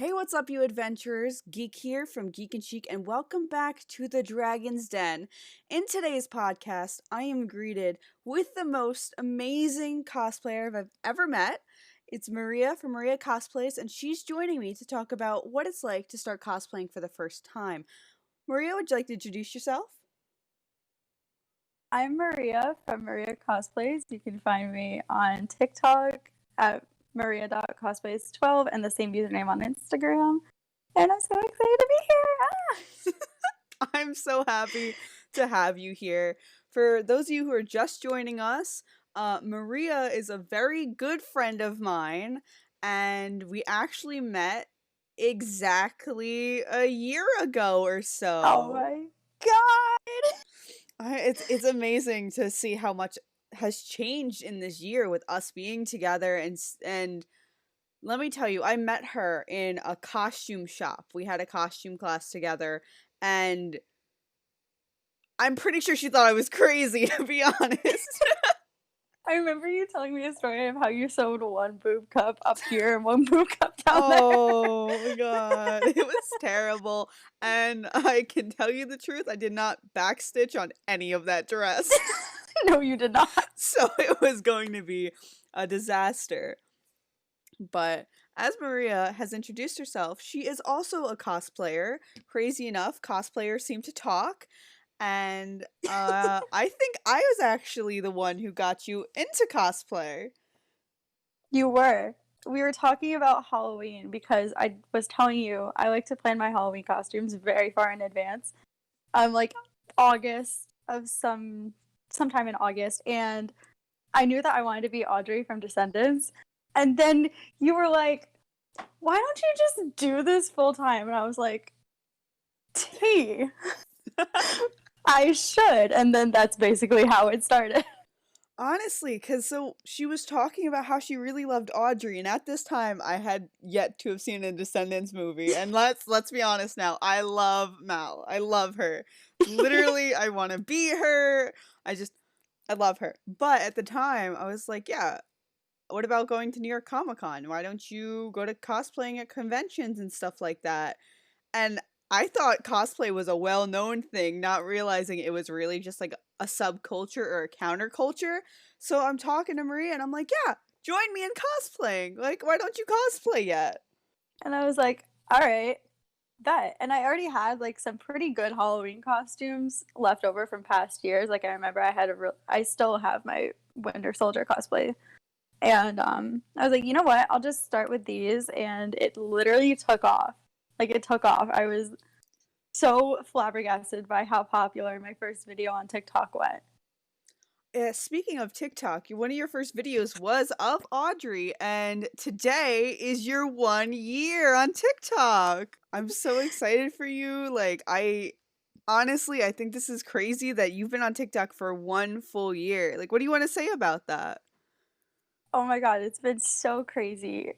Hey, what's up, you adventurers? Geek here from Geek.en.Chic, and welcome back to the Dragon's Den. In today's podcast, I am greeted with the most amazing cosplayer I've ever met. It's Maria from Maria.Cosplays, and she's joining me to talk about what it's like to start cosplaying for the first time. Maria, would you like to introduce yourself? I'm Maria from Maria.Cosplays. You can find me on TikTok at Maria.Cosplays12 and the same username on Instagram. And I'm so excited to be here. I'm so happy to have you here. For those of you who are just joining us, Maria is a very good friend of mine, and we actually met exactly a year ago or so. Oh my god! It's amazing to see how much has changed in this year with us being together, and let me tell you, I met her in a costume shop. We had a costume class together, and I'm pretty sure she thought I was crazy, to be honest. I remember you telling me a story of how you sewed one boob cup up here and one boob cup down there. Oh my god, it was terrible. And I can tell you the truth, I did not backstitch on any of that dress. No, you did not. So it was going to be a disaster. But as Maria has introduced herself, she is also a cosplayer. Crazy enough, cosplayers seem to talk. And I think I was actually the one who got you into cosplay. You were. We were talking about Halloween because I was telling you I like to plan my Halloween costumes very far in advance. Like August of sometime in August, and I knew that I wanted to be Audrey from Descendants. And then you were like, "Why don't you just do this full time?" And I was like, "T, I should." And then that's basically how it started. Honestly, because so she was talking about how she really loved Audrey, and at this time I had yet to have seen a Descendants movie. And let's be honest now, I love Mal. I love her. Literally, I want to be her. I love her. But at the time, I was like, yeah, what about going to New York Comic Con? Why don't you go to cosplaying at conventions and stuff like that? And I thought cosplay was a well-known thing, not realizing it was really just like a subculture or a counterculture. So I'm talking to Maria and I'm like, yeah, join me in cosplaying. Like, why don't you cosplay yet? And I was like, "All right, bet." And I already had like some pretty good Halloween costumes left over from past years. Like I remember I still have my Winter Soldier cosplay. And I was like, you know what? I'll just start with these. And it literally took off. Like, it took off. I was so flabbergasted by how popular my first video on TikTok went. Speaking of TikTok, one of your first videos was of Audrey, and today is your 1 year on TikTok. I'm so excited for you. Like, honestly, I think this is crazy that you've been on TikTok for 1 full year. Like, what do you want to say about that? Oh my god, it's been so crazy.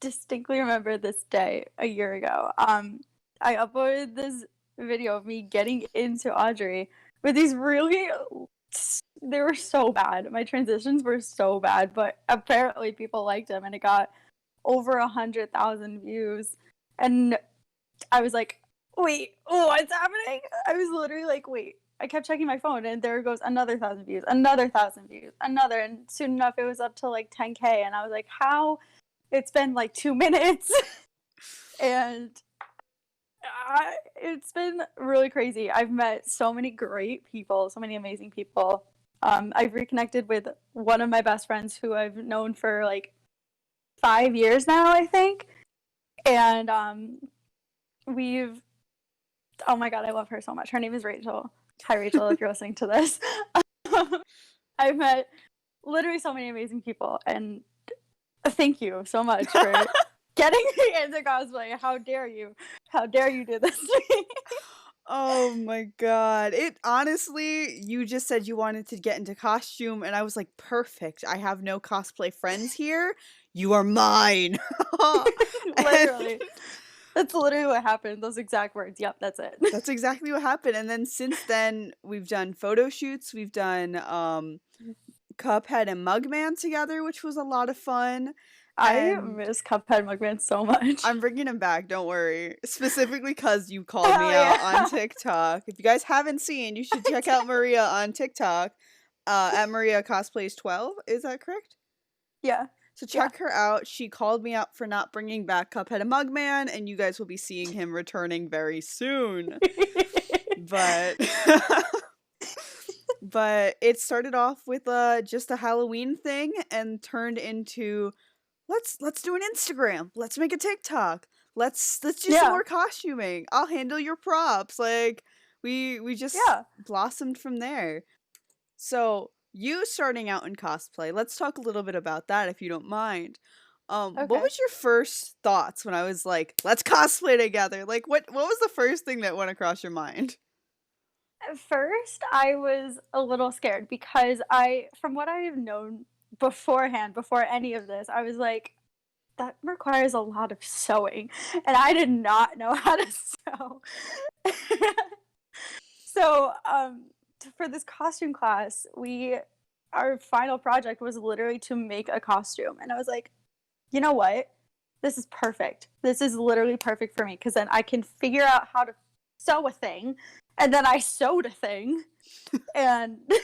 Distinctly remember this day a year ago. I uploaded this video of me getting into Audrey with these they were so bad. My transitions were so bad, but apparently people liked them, and it got over 100,000 views. And I was like, wait, oh, what's happening? I was literally like, wait. I kept checking my phone, and there goes another 1,000 views, another 1,000 views, another, and soon enough it was up to like 10K, and I was like, how? It's been like 2 minutes. And it's been really crazy. I've met so many great people, so many amazing people. I've reconnected with one of my best friends who I've known for like 5 years now, I think. And oh my god, I love her so much. Her name is Rachel. Hi, Rachel, if you're listening to this. I've met literally so many amazing people, and thank you so much for getting me into cosplay. How dare you? How dare you do this to me? Oh my god. It honestly, you just said you wanted to get into costume, and I was like, perfect. I have no cosplay friends here. You are mine. Literally. That's literally what happened. Those exact words. Yep, that's it. That's exactly what happened. And then since then, we've done photo shoots. We've done Cuphead and Mugman together, which was a lot of fun. I And miss Cuphead Mugman so much. I'm bringing him back, don't worry. Specifically because you called me Hell out on yeah. TikTok. If you guys haven't seen, you should I check out did. Maria on TikTok, at Maria.Cosplays 12. Is that correct? Yeah. So Yeah. check her out. She called me out for not bringing back Cuphead and Mugman, and you guys will be seeing him returning very soon. But but it started off with just a Halloween thing and turned into let's do an Instagram. Let's make a TikTok. Let's do some Yeah. more costuming. I'll handle your props. Like we just Yeah. blossomed from there. So, you starting out in cosplay, let's talk a little bit about that if you don't mind. What Okay. was your first thoughts when I was like, "Let's cosplay together"? Like, what was the first thing that went across your mind? At first, I was a little scared because from what I have known beforehand, before any of this, I was like, that requires a lot of sewing, and I did not know how to sew. So, for this costume class, our final project was literally to make a costume, and I was like, you know what? This is perfect. This is literally perfect for me because then I can figure out how to sew a thing, and then I sewed a thing, and it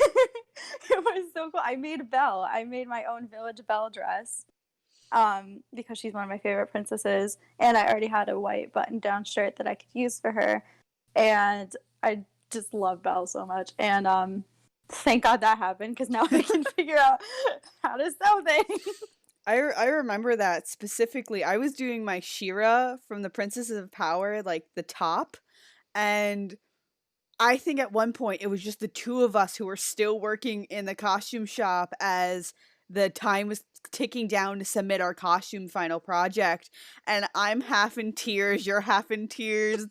was so cool. I made Belle. I made my own Village Belle dress, because she's one of my favorite princesses, and I already had a white button-down shirt that I could use for her, and I just love Belle so much, and thank God that happened because now I can figure out how to sew things. I remember that specifically. I was doing my Shira from the Princesses of Power, like the top, and I think at one point it was just the two of us who were still working in the costume shop as the time was ticking down to submit our costume final project. And I'm half in tears, you're half in tears.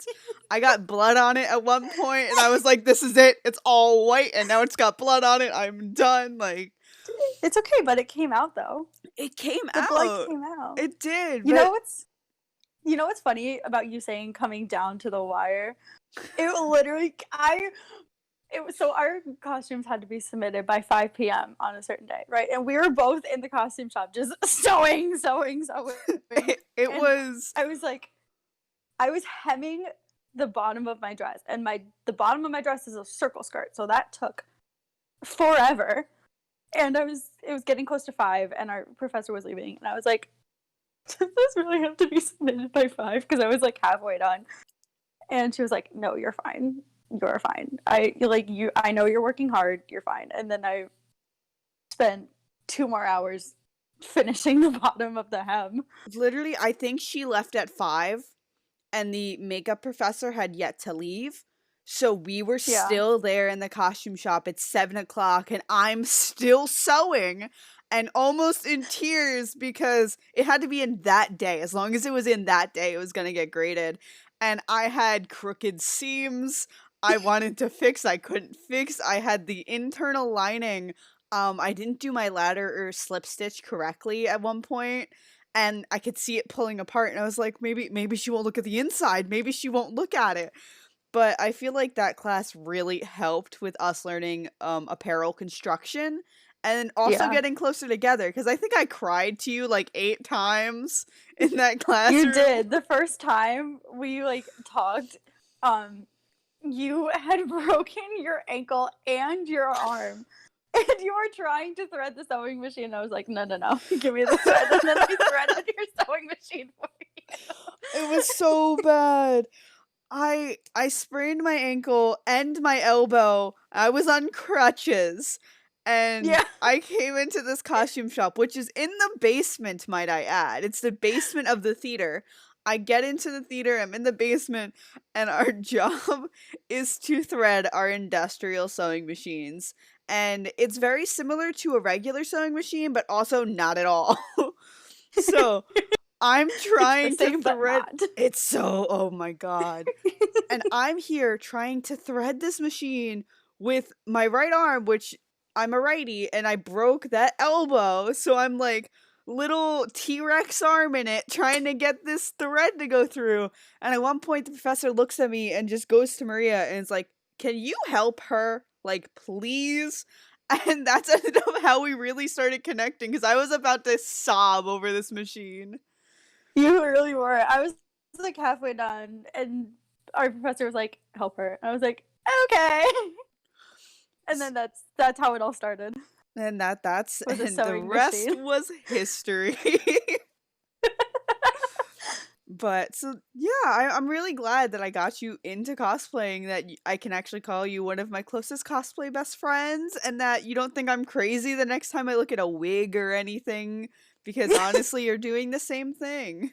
I got blood on it at one point, and I was like, this is it. It's all white, and now it's got blood on it. I'm done. Like, It's okay, but it came out though. it came The blood out. came out. It did, You but know what's you know what's funny about you saying coming down to the wire? It literally I it was so our costumes had to be submitted by 5 p.m. on a certain day, right? And we were both in the costume shop just sewing. it And was I was like I was hemming the bottom of my dress, and the bottom of my dress is a circle skirt, so that took forever. And it was getting close to 5, and our professor was leaving, and I was like, does this really have to be submitted by 5? Because I was like halfway done, and she was like, no, you're fine. You're fine. I know you're working hard. You're fine. And then I spent 2 more hours finishing the bottom of the hem. literally, I think she left at 5 and the makeup professor had yet to leave. So we were Yeah. still there in the costume shop at 7 o'clock, and I'm still sewing and almost in tears because it had to be in that day. As long as it was in that day, it was going to get graded. And I had crooked seams. I wanted to fix, I couldn't fix. I had the internal lining. I didn't do my ladder or slip stitch correctly at one point, and I could see it pulling apart, and I was like, maybe she won't look at the inside, maybe she won't look at it. But I feel like that class really helped with us learning apparel construction and also Yeah. getting closer together, because I think I cried to you like 8 times in that You classroom. did. The first time we like talked, you had broken your ankle and your arm. And you were trying to thread the sewing machine. I was like, no, no, no. Give me the thread. And then I threaded your sewing machine for you. It was so bad. I sprained my ankle and my elbow. I was on crutches. And Yeah. I came into this costume shop, which is in the basement, might I add. It's the basement of the theater. I get into the theater, I'm in the basement, and our job is to thread our industrial sewing machines. And it's very similar to a regular sewing machine, but also not at all. So I'm It's the trying to same, but thread. not. It's so, oh my God. And I'm here trying to thread this machine with my right arm, which I'm a righty, and I broke that elbow. So I'm like little T-Rex arm in it trying to get this thread to go through. And at one point, the professor looks at me and just goes to Maria and is like, can you help her? Like, please? And that's ended up how we really started connecting, because I was about to sob over this machine. You really were. I was like halfway done, and our professor was like, "Help her." And I was like, "Okay." And then that's how it all started. And that's Was a and the sewing rest machine. was history. But so yeah, I'm really glad that I got you into cosplaying. That I can actually call you one of my closest cosplay best friends, and that you don't think I'm crazy the next time I look at a wig or anything. Because honestly, you're doing the same thing.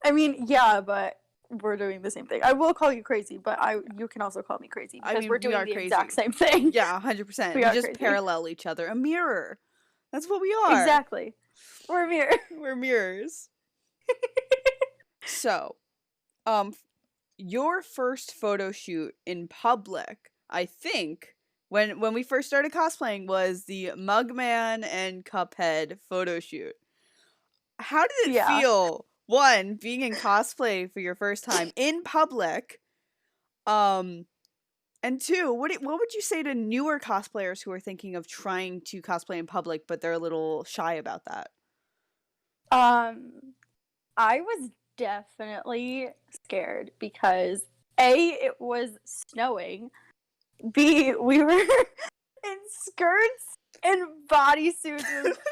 I mean, yeah, but we're doing the same thing. I will call you crazy, but you can also call me crazy I because mean, we're we doing are the exact crazy. same thing. Yeah, 100%. We We are just crazy. parallel each other. A mirror. That's what we are. Exactly. We're a mirror. We're mirrors. So, um, your first photo shoot in public, I think, when we first started cosplaying, was the Mugman and Cuphead photo shoot. How did it Yeah. feel, one, being in cosplay for your first time in public, um, and two, what would you say to newer cosplayers who are thinking of trying to cosplay in public, but they're a little shy about that? Um, I was definitely scared because A, it was snowing. B, we were in skirts and bodysuits,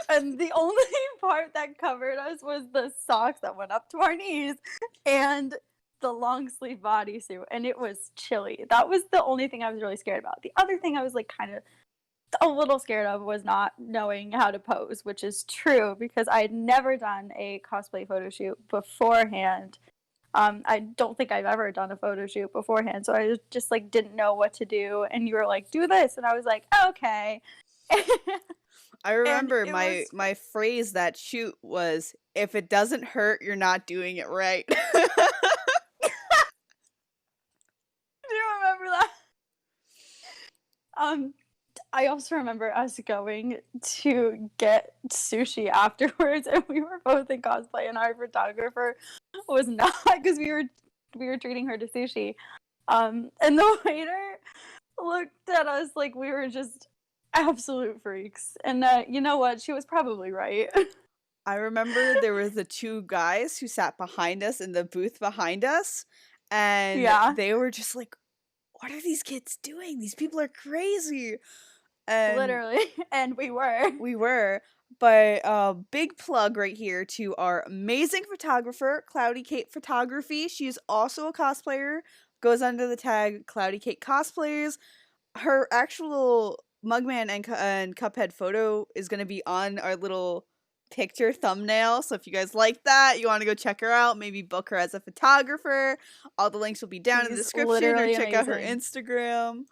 and the only part that covered us was the socks that went up to our knees and the long sleeve bodysuit, and it was chilly. That was the only thing I was really scared about. The other thing I was like kind of a little scared of was not knowing how to pose, which is true because I had never done a cosplay photo shoot beforehand. I don't think I've ever done a photo shoot beforehand, so I just like didn't know what to do. And you were like, "Do this," and I was like, "Okay." I And remember it was. my phrase that shoot was, "If it doesn't hurt, you're not doing it right." Do you remember that? Um, I also remember us going to get sushi afterwards, and we were both in cosplay, and our photographer was not because we were treating her to sushi. And the waiter looked at us like we were just absolute freaks. And you know what? She was probably right. I remember there was the two guys who sat behind us in the booth behind us, and Yeah, they were just like, "What are these kids doing? These people are crazy." And literally. And we were. we were. But big plug right here to our amazing photographer, Cloudy Kate Photography. She's also a cosplayer, goes under the tag Cloudy Kate Cosplays. Her actual Mugman and Cuphead photo is going to be on our little picture thumbnail. So if you guys like that, you want to go check her out, maybe book her as a photographer. All the links will be down in the She's description, or literally check out her amazing. Instagram.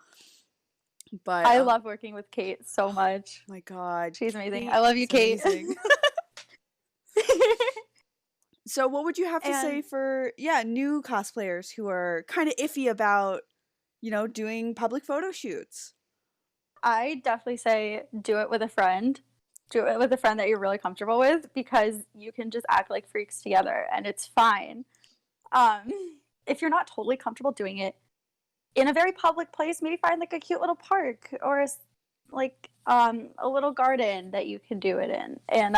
But I love working with Kate so much. my God, She's amazing. Kate I love you, is Kate. amazing. So what would you have to say And for new cosplayers who are kind of iffy about doing public photo shoots? I definitely say do it with a friend. Do it with a friend that you're really comfortable with because you can just act like freaks together and it's fine. Um, if you're not totally comfortable doing it in a very public place, maybe find like a cute little park or a little garden that you can do it in. And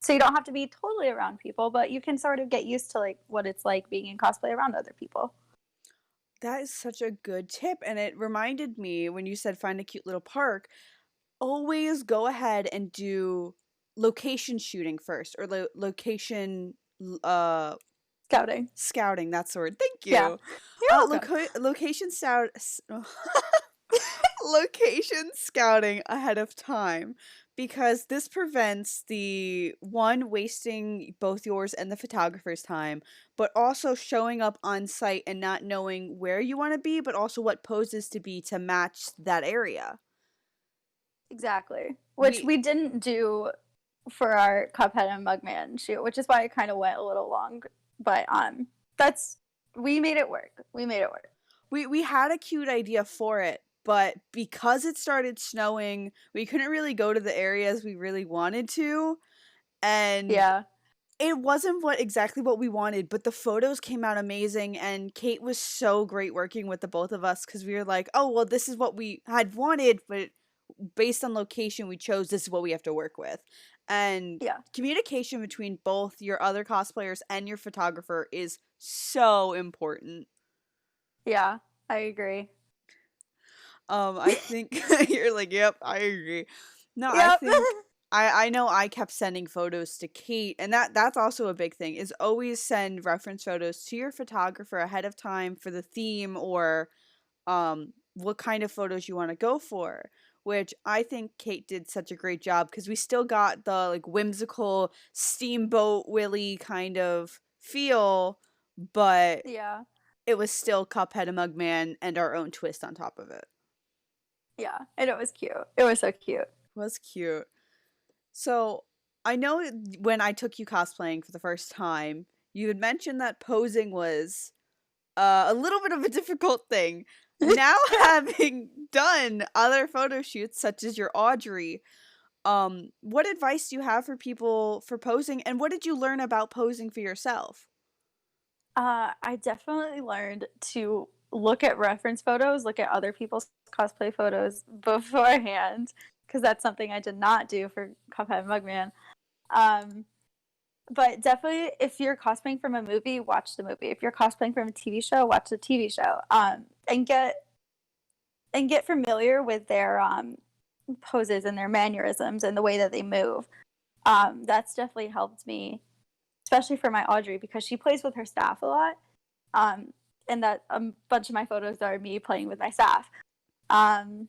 so you don't have to be totally around people, but you can sort of get used to like what it's like being in cosplay around other people. That is such a good tip, and it reminded me when you said find a cute little park, always go ahead and do location shooting first, or location Scouting. scouting, that's the word. Thank Yeah. you. You're welcome. Location location scouting ahead of time, because this prevents the one wasting both yours and the photographer's time, but also showing up on site and not knowing where you want to be, but also what poses to be to match that area. Exactly. Which We we didn't do for our Cuphead and Mugman shoot, which is why it kind of went a little long. But that's we made it work. We made it work. we had a cute idea for it, but because it started snowing, we couldn't really go to the areas we really wanted to, and Yeah. it wasn't exactly what we wanted, but the photos came out amazing, and Kate was so great working with the both of us, because we were like, oh, well, this is what we had wanted, but based on location we chose, this is what we have to work with. And Yeah. communication between both your other cosplayers and your photographer is so important. Yeah, I agree. I think you're like, yep, I agree. No, I Yep. think I know I kept sending photos to Kate, and that's also a big thing, is always send reference photos to your photographer ahead of time for the theme or what kind of photos you want to go for, which I think Kate did such a great job because we still got the like whimsical Steamboat Willie kind of feel, but Yeah. it was still Cuphead and Mugman and our own twist on top of it. Yeah. And it was cute. It was so cute. Was cute. So I know when I took you cosplaying for the first time, you had mentioned that posing was a little bit of a difficult thing. Now having done other photo shoots such as your Audrey, what advice do you have for people for posing, and what did you learn about posing for yourself? I definitely learned to look at reference photos, look at other people's cosplay photos beforehand, because that's something I did not do for Cuphead and Mugman. Um, but definitely, if you're cosplaying from a movie, watch the movie. If you're cosplaying from a TV show, watch the TV show. And get familiar with their poses and their mannerisms and the way that they move. That's definitely helped me, especially for my Audrey, because she plays with her staff a lot. And that a bunch of my photos are me playing with my staff. And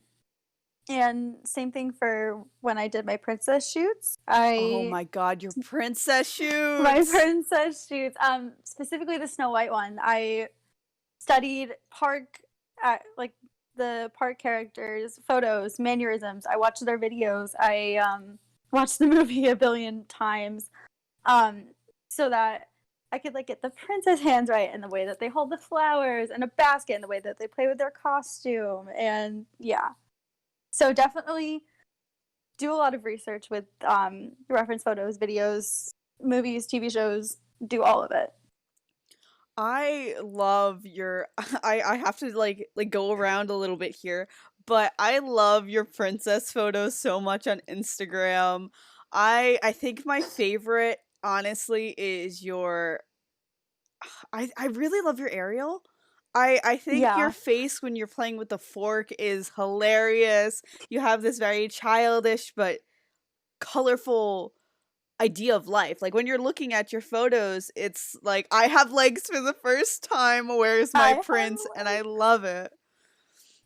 same thing for when I did my princess shoots. Oh my god, your princess My shoots! princess shoots, specifically the Snow White one. I studied like the park characters, photos, mannerisms. I watched their videos. I watched the movie a billion times, so that I could like get the princess hands right and the way that they hold the flowers and a basket and the way that they play with their costume. And yeah, so definitely do a lot of research with reference photos, videos, movies, TV shows. Do all of it. I love your I have to like go around a little bit here, but I love your princess photos so much on Instagram. I think my favorite honestly is your I really love your Ariel. I think your Yeah, face when you're playing with the fork is hilarious. You have this very childish but colorful idea of life. Like when you're looking at your photos, it's like I have legs for the first time. Where's my I have prince? And I love it.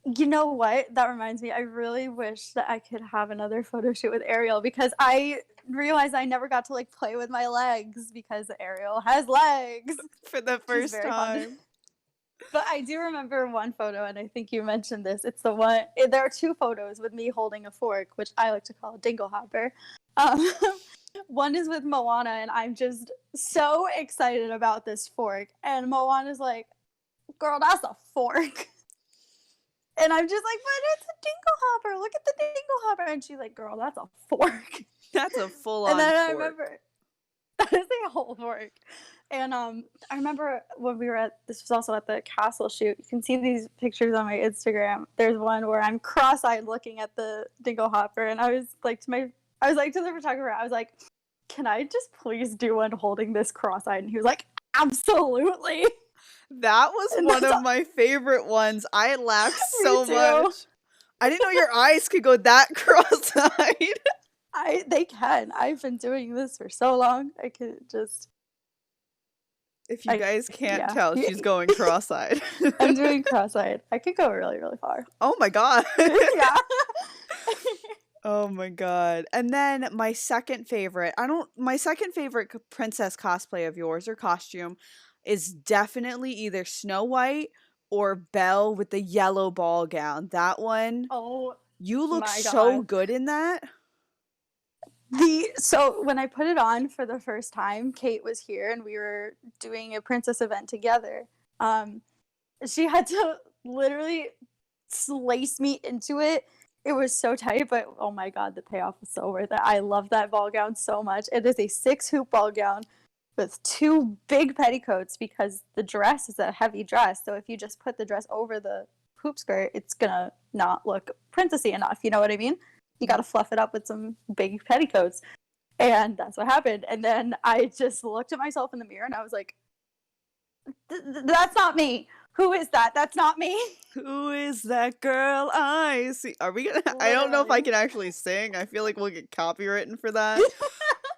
You know what? That reminds me. I really wish that I could have another photo shoot with Ariel because I realized I never got to like play with my legs because Ariel has legs, For the which is first very fun. time. But I do remember one photo, and I think you mentioned this. It's the one. There are two photos with me holding a fork, which I like to call a dingle hopper. Um, one is with Moana, and I'm just so excited about this fork, and Moana's like, "Girl, that's a fork." And I'm just like, but it's a dingle hopper. Look at the dingle hopper. And she's like, girl, that's a fork. That's a full And on then I fork. remember that is a whole fork. And I remember when we were this was also at the castle shoot. You can see these pictures on my Instagram. There's one where I'm cross-eyed looking at the dingle hopper, and I was like to the photographer, I was like, can I just please do one holding this cross-eyed? And he was like, absolutely. That was And one that's of my favorite ones. I laughed me so too. much. I didn't know your eyes could go that cross-eyed. They can. I've been doing this for so long. I could just. If you guys can't Yeah. tell, she's going cross-eyed. I'm doing cross-eyed. I could go really, really far. Oh my god. Yeah. Oh my god. And then my second favorite, my second favorite princess cosplay of yours or costume is definitely either Snow White or Belle with the yellow ball gown. That one, Oh you look my so god. good in that. So when I put it on for the first time, Kate was here and we were doing a princess event together. She had to literally slice me into it. It was so tight, but oh my god, the payoff was so worth it. I love that ball gown so much. It is a 6-hoop ball gown with 2 big petticoats because the dress is a heavy dress. So if you just put the dress over the hoop skirt, it's gonna not look princessy enough. You know what I mean? You gotta fluff it up with some big petticoats. And that's what happened. And then I just looked at myself in the mirror and I was like, that's not me. Who is that? That's not me. Who is that girl I see? Are we gonna? I don't know if I Literally. can actually sing. I feel like we'll get copywritten for that.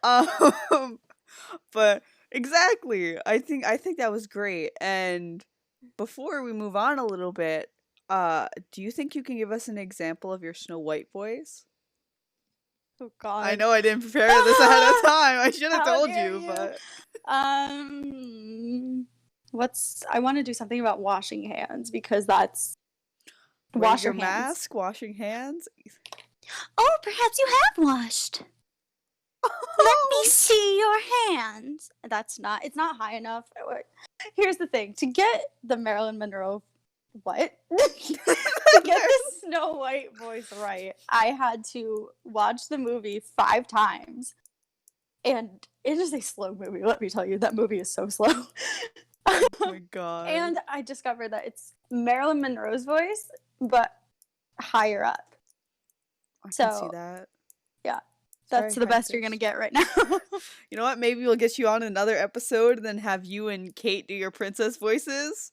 Um, but exactly. I think that was great. And before we move on a little bit, do you think you can give us an example of your Snow White voice? Oh I God. know I didn't prepare this ahead of time. I should have How told dare you, you? but I want to do something about washing hands because that's wearing wash your your hands. mask, washing hands. Oh, perhaps you have washed. Let me see your hands. It's not high enough. Here's the thing. To get the Marilyn Monroe to get the Snow White voice right, I had to watch the movie 5 times. And it is a slow movie, let me tell you. That movie is so slow. Oh my God. And I discovered that it's Marilyn Monroe's voice, but higher up. I can see that. Yeah. It's That's very the best you're high-pitched. gonna get right now. You know what? Maybe we'll get you on another episode and then have you and Kate do your princess voices.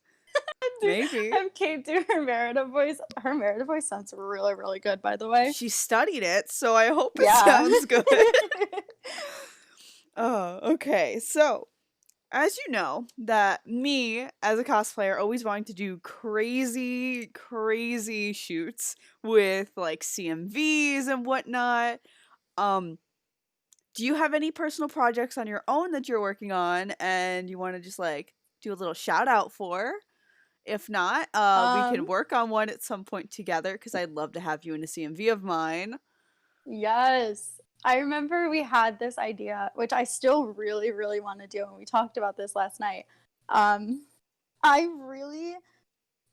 Maybe. Have Kate do her Merida voice. Her Merida voice sounds really, really good, by the way. She studied it, so I hope it Yeah. sounds good. Oh, okay. So, as you know, that me as a cosplayer always wanting to do crazy, crazy shoots with like CMVs and whatnot. Do you have any personal projects on your own that you're working on and you want to just like do a little shout out for? If not, we can work on one at some point together because I'd love to have you in a CMV of mine. Yes. I remember we had this idea, which I still really, really want to do, and we talked about this last night. I really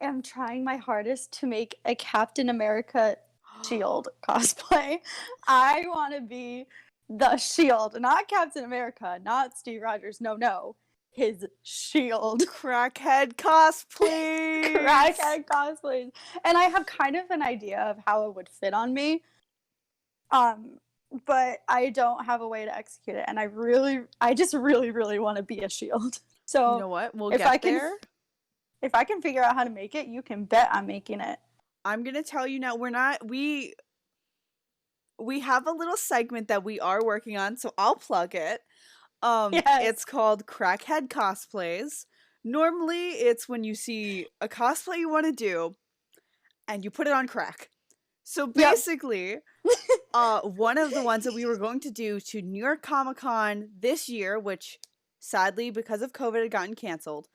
am trying my hardest to make a Captain America shield cosplay. I want to be the shield, not Captain America, not Steve Rogers. No. His shield. Crackhead Cosplays! Crackhead Cosplays. And I have kind of an idea of how it would fit on me. But I don't have a way to execute it. And I just really, really want to be a shield. So you know what? We'll if get I can, there. If I can figure out how to make it, you can bet I'm making it. I'm gonna tell you now, we have a little segment that we are working on, so I'll plug it. Yes. It's called Crackhead Cosplays. Normally, it's when you see a cosplay you want to do, and you put it on crack. So basically, one of the ones that we were going to do to New York Comic Con this year, which sadly, because of COVID, had gotten canceled,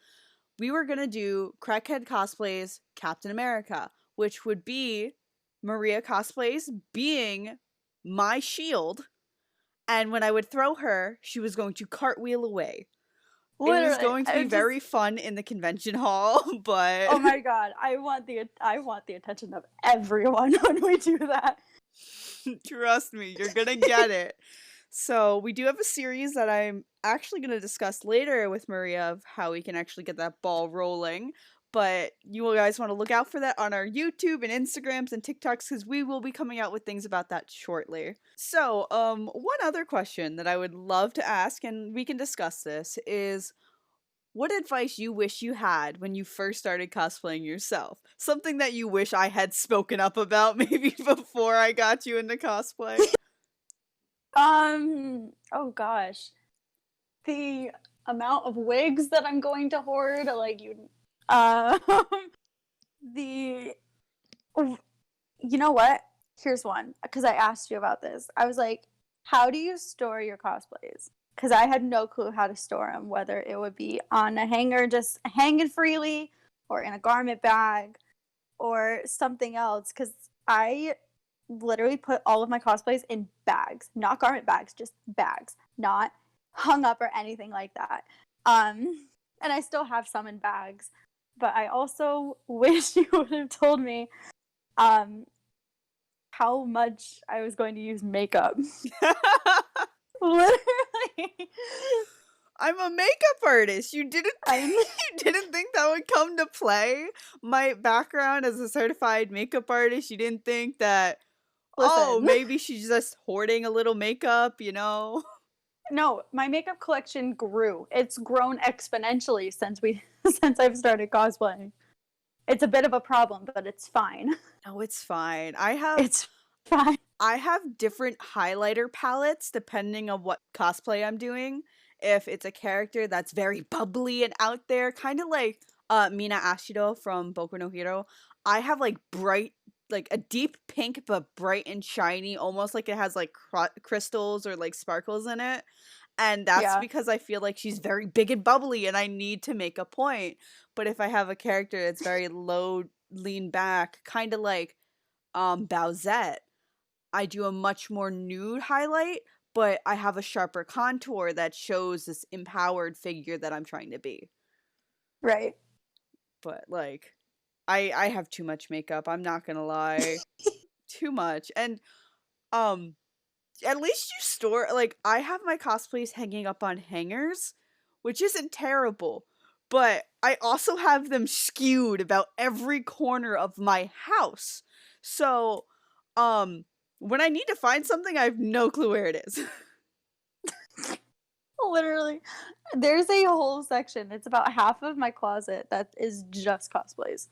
we were going to do Crackhead Cosplays Captain America, which would be Maria.Cosplays being my shield. And when I would throw her, she was going to cartwheel away. Literally, it was going to be very fun in the convention hall, but oh my God, I want the attention of everyone when we do that. trust me, you're gonna get it. So we do have a series that I'm actually going to discuss later with Maria of how we can actually get that ball rolling. But you guys want to look out for that on our YouTube and Instagrams and TikToks because we will be coming out with things about that shortly. So, one other question that I would love to ask, and we can discuss this, is what advice you wish you had when you first started cosplaying yourself? Something that you wish I had spoken up about maybe before I got you into cosplay? Oh gosh. The amount of wigs that I'm going to hoard, like you know what? Here's one, because I asked you about this. I was like, how do you store your cosplays? Because I had no clue how to store them, whether it would be on a hanger just hanging freely, or in a garment bag, or something else. Because I literally put all of my cosplays in bags, not garment bags, just bags, not hung up or anything like that. And I still have some in bags, but I also wish you would have told me how much I was going to use makeup. Literally. I'm a makeup artist. You didn't think that would come to play? My background as a certified makeup artist, you didn't think that, Oh, Listen. maybe she's just hoarding a little makeup, you know? No, my makeup collection grew. It's grown exponentially since I've started cosplaying. It's a bit of a problem, but it's fine. No, it's fine. It's fine. I have different highlighter palettes depending on what cosplay I'm doing. If it's a character that's very bubbly and out there, kind of like Mina Ashido from Boku no Hero, I have like bright, like a deep pink but bright and shiny, almost like it has like crystals or like sparkles in it. And that's Yeah. because I feel like she's very big and bubbly and I need to make a point. But if I have a character that's very low, lean back, kind of like Bowsette, I do a much more nude highlight, but I have a sharper contour that shows this empowered figure that I'm trying to be. Right. But like I have too much makeup, I'm not gonna lie. Too much. And at least you store, like, I have my cosplays hanging up on hangers, which isn't terrible, but I also have them skewed about every corner of my house. So, when I need to find something, I have no clue where it is. Literally. There's a whole section. It's about half of my closet that is just cosplays.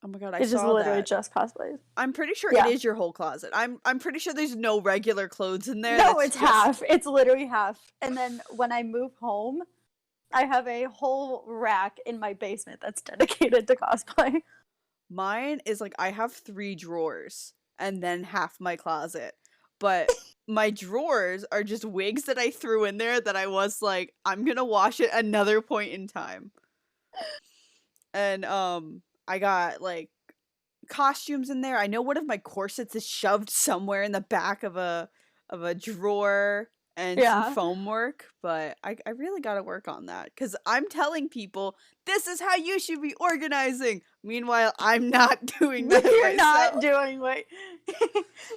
Oh my god, I It's just saw literally that. just cosplays. I'm pretty sure Yeah. it is your whole closet. I'm pretty sure there's no regular clothes in there. No, That's it's just... half. It's literally half. And then when I move home, I have a whole rack in my basement that's dedicated to cosplay. Mine is like, I have 3 drawers and then half my closet. But my drawers are just wigs that I threw in there that I was like, I'm gonna wash it another point in time. And I got like costumes in there. I know one of my corsets is shoved somewhere in the back of a drawer and some foam work, but I really gotta work on that because I'm telling people this is how you should be organizing. Meanwhile, I'm not doing that. You're not doing what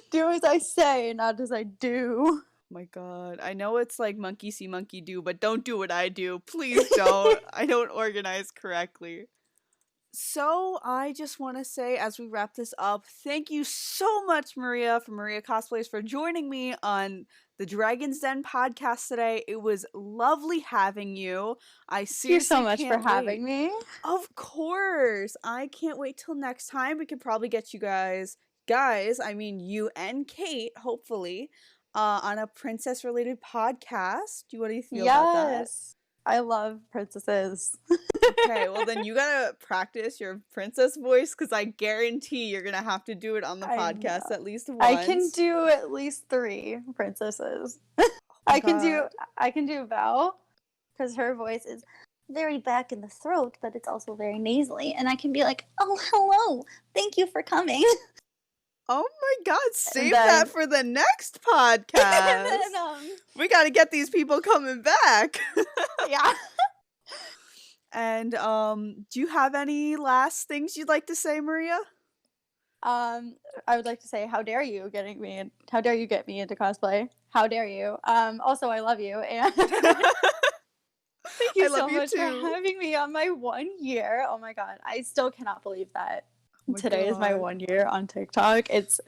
do as I say, not as I do. Oh my god, I know it's like monkey see monkey do, but don't do what I do. Please don't. I don't organize correctly. So I just want to say, as we wrap this up, thank you so much, Maria, from Maria.Cosplays, for joining me on the Dragon's Den podcast today. It was lovely having you. I seriously Thank you so much can't for having me. Of course. I can't wait till next time. We could probably get you guys, I mean you and Kate, hopefully, on a princess-related podcast. What do you feel about that? Yes. I love princesses. Okay, well then you gotta practice your princess voice because I guarantee you're gonna have to do it on the podcast at least once. I can do at least 3 princesses. I can do Val because her voice is very back in the throat, but it's also very nasally, and I can be like, "Oh, hello, thank you for coming." Oh my god, save that for the next podcast. Then, we gotta get these people coming back. Yeah. And do you have any last things you'd like to say, Maria? I would like to say, how dare you get me into cosplay? How dare you? Also, I love you, and thank you so much for having me on my 1 year. Oh my god, I still cannot believe that. Today is my 1 year on TikTok. It's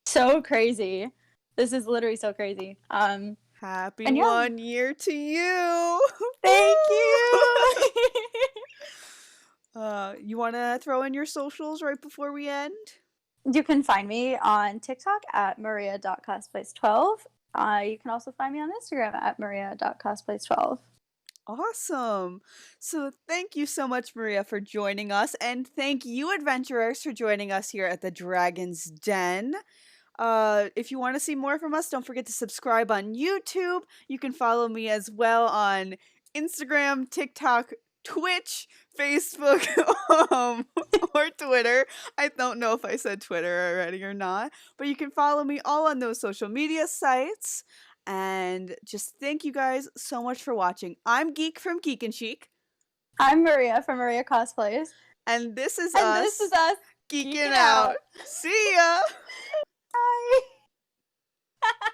so crazy. This is literally so crazy. Happy 1 year to you. Thank you. You want to throw in your socials right before we end? You can find me on TikTok at Maria.Cosplays12. You can also find me on Instagram at Maria.Cosplays12. Awesome. So thank you so much, Maria, for joining us. And thank you, adventurers, for joining us here at the Dragon's Den. If you want to see more from us, don't forget to subscribe on YouTube. You can follow me as well on Instagram, TikTok, Twitch, Facebook, or Twitter. I don't know if I said Twitter already or not, but you can follow me all on those social media sites. And just thank you guys so much for watching. I'm Geek from Geek.en.Chic. I'm Maria from Maria.Cosplays. And this is us geeking out. See ya! Bye!